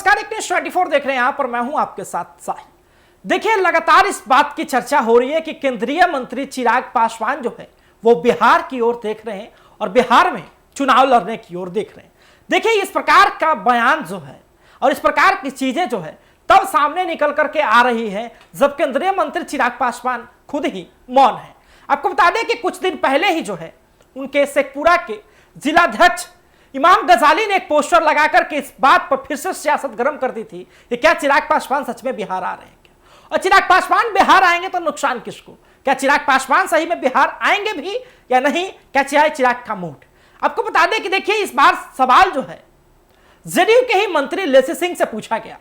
नमस्कार, एक न्यूज़ 24 देख रहे हैं यहां पर मैं हूं आपके साथ साहिल। देखिए, लगातार इस बात की चर्चा हो रही है कि केंद्रीय मंत्री चिराग पासवान जो है वो बिहार की ओर देख रहे हैं और बिहार में चुनाव लड़ने की ओर देख रहे हैं। देखिए, इस प्रकार का बयान जो है और इस प्रकार की चीजें जो है तब सामने निकल करके आ रही है जब केंद्रीय मंत्री चिराग पासवान खुद ही मौन है। आपको बता दें कि कुछ दिन पहले ही जो है उनके शेखपुरा के जिलाध्यक्ष इमाम गजाली ने एक पोस्टर लगाकर के इस बात पर फिर से सियासत गर्म कर दी थी कि क्या चिराग पासवान सच में बिहार आ रहे हैं क्या, और चिराग पासवान बिहार आएंगे तो नुकसान किसको, क्या चिराग पासवान सही में बिहार आएंगे भी या नहीं, क्या चिराग का मूड। आपको बता दें कि देखिए, इस बार सवाल जो है जेडीयू के ही मंत्री लेसी सिंह से पूछा गया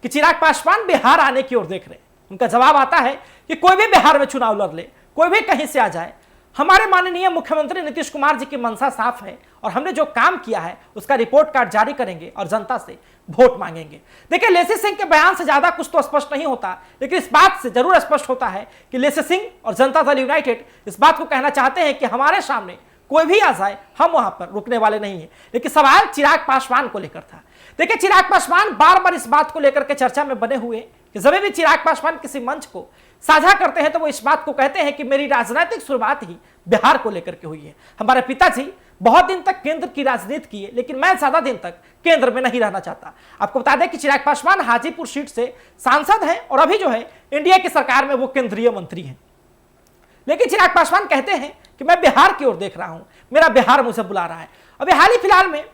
कि चिराग पासवान बिहार आने की ओर देख रहे हैं। उनका जवाब आता है कि कोई भी बिहार में चुनाव लड़ ले, कोई भी कहीं से आ जाए, हमारे माननीय मुख्यमंत्री नीतीश कुमार जी की मंशा साफ है और हमने जो काम किया है उसका रिपोर्ट कार्ड जारी करेंगे और जनता से वोट मांगेंगे। देखिए, लेसी सिंह के बयान से ज्यादा कुछ तो स्पष्ट नहीं होता, लेकिन इस बात से जरूर स्पष्ट होता है कि लेसी सिंह और जनता दल यूनाइटेड इस बात को कहना चाहते हैं कि हमारे सामने कोई भी आ जाए, हम वहां पर रुकने वाले नहीं है। लेकिन सवाल चिराग पासवान को लेकर था। देखिए, चिराग पासवान बार बार इस बात को लेकर के चर्चा में बने हुए कि जब भी चिराग पासवान किसी मंच को साझा करते हैं तो वो इस बात को कहते हैं कि मेरी राजनीतिक शुरुआत ही बिहार को लेकर के हुई है। हमारे पिताजी बहुत दिन तक केंद्र की राजनीति की है, लेकिन मैं ज्यादा दिन तक केंद्र में नहीं रहना चाहता। आपको बता दें कि चिराग पासवान हाजीपुर सीट से सांसद हैं और अभी जो है इंडिया की सरकार में वो केंद्रीय मंत्री हैं। लेकिन चिराग पासवान कहते हैं कि मैं बिहार की ओर देख रहा हूं, मेरा बिहार मुझे बुला रहा है। अभी हाल ही फिलहाल में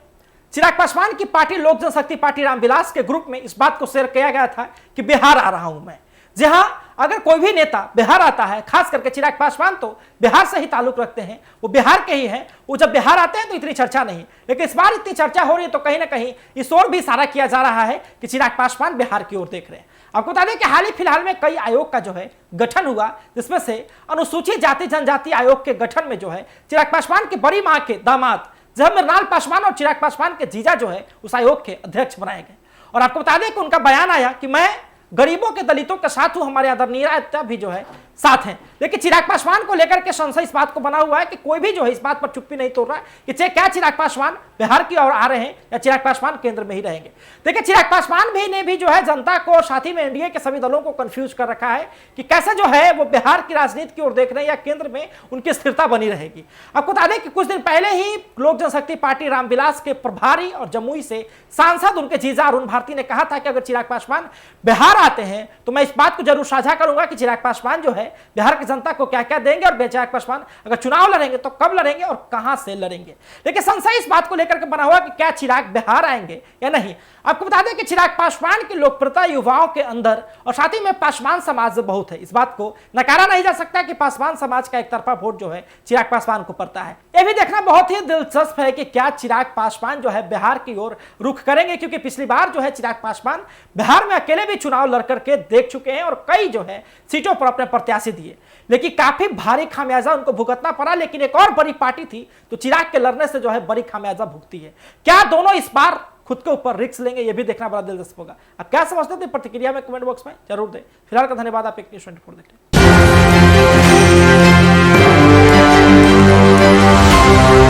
चिराग पासवान की पार्टी लोक जनशक्ति पार्टी रामविलास के ग्रुप में इस बात को शेयर किया गया था कि बिहार आ रहा हूं मैं। जी हां, अगर कोई भी नेता बिहार आता है, खास करके चिराग पासवान तो बिहार से ही ताल्लुक रखते हैं, वो बिहार के ही हैं, वो जब बिहार आते हैं तो इतनी चर्चा नहीं। लेकिन इस बार इतनी चर्चा हो रही है तो कहीं ना कहीं इस ओर भी इशारा किया जा रहा है कि चिराग पासवान बिहार की ओर देख रहे हैं। आपको बता दें कि हाल ही फिलहाल में कई आयोग का जो है गठन हुआ, जिसमें से अनुसूचित जाति जनजाति आयोग के गठन में जो है चिराग पासवान की बड़ी मां के दामाद जब मृणाल पासवान और चिराग पासवान के जीजा जो है उस आयोग के अध्यक्ष बनाए गए। और आपको बता दें कि उनका बयान आया कि मैं गरीबों के दलितों के साथ हूं, हमारे आदरणीय नेता भी जो है साथ हैं। लेकिन चिराग पासवान को लेकर के संशय इस बात को बना हुआ है कि कोई भी जो है इस बात पर चुप्पी नहीं तोड़ रहा है कि क्या चिराग पासवान बिहार की ओर आ रहे हैं या चिराग पासवान केंद्र में ही रहेंगे। देखिए, चिराग पासवान भी ने भी जो है जनता को और साथ ही में एनडीए के सभी दलों को कंफ्यूज कर रखा है कि कैसे जो है वो बिहार की राजनीति की ओर देख रहे हैं या केंद्र में उनकी स्थिरता बनी रहेगी। आपको बता दें कि कुछ दिन पहले ही लोक जनशक्ति पार्टी रामविलास के प्रभारी और जमुई से सांसद उनके जीजा अरुण भारती ने कहा था कि अगर चिराग पासवान बिहार आते हैं तो मैं इस बात को जरूर साझा करूंगा कि चिराग पासवान जो है बिहार की जनता को क्या क्या देंगे और चिराग पासवान अगर चुनाव लड़ेंगे तो कब लड़ेंगे और कहां से लड़ेंगे। लेकिन संशय इस बात को लेकर के बना हुआ कि क्या चिराग बिहार आएंगे या नहीं। आपको बता दें कि चिराग पासवान की लोकप्रियता युवाओं के अंदर और साथ ही में पासवान समाज बहुत है। इस बात को नकारा नहीं जा सकता कि पासवान समाज का एक तरफा वोट जो है चिराग पासवान को पड़ता है। यह भी देखना बहुत ही दिलचस्प है कि क्या चिराग पासवान जो है बिहार की ओर रुख करेंगे, क्योंकि पिछली बार जो है चिराग पासवान बिहार में अकेले भी चुनाव लड़ करके देख चुके हैं और कई जो है सीटों पर अपने प्रत्याशी दिए, लेकिन काफी भारी खामियाजा उनको भुगतना पड़ा। लेकिन एक और बड़ी पार्टी थी तो चिराग के लड़ने से जो है बड़ी खामियाजा भुगती है। क्या दोनों इस बार खुद के ऊपर रिस्क लेंगे, यह भी देखना बड़ा दिलचस्प होगा। आप क्या समझते थे प्रतिक्रिया में कमेंट बॉक्स में जरूर दें। फिलहाल का धन्यवाद। आप एक न्यूज़ 24 देख लें।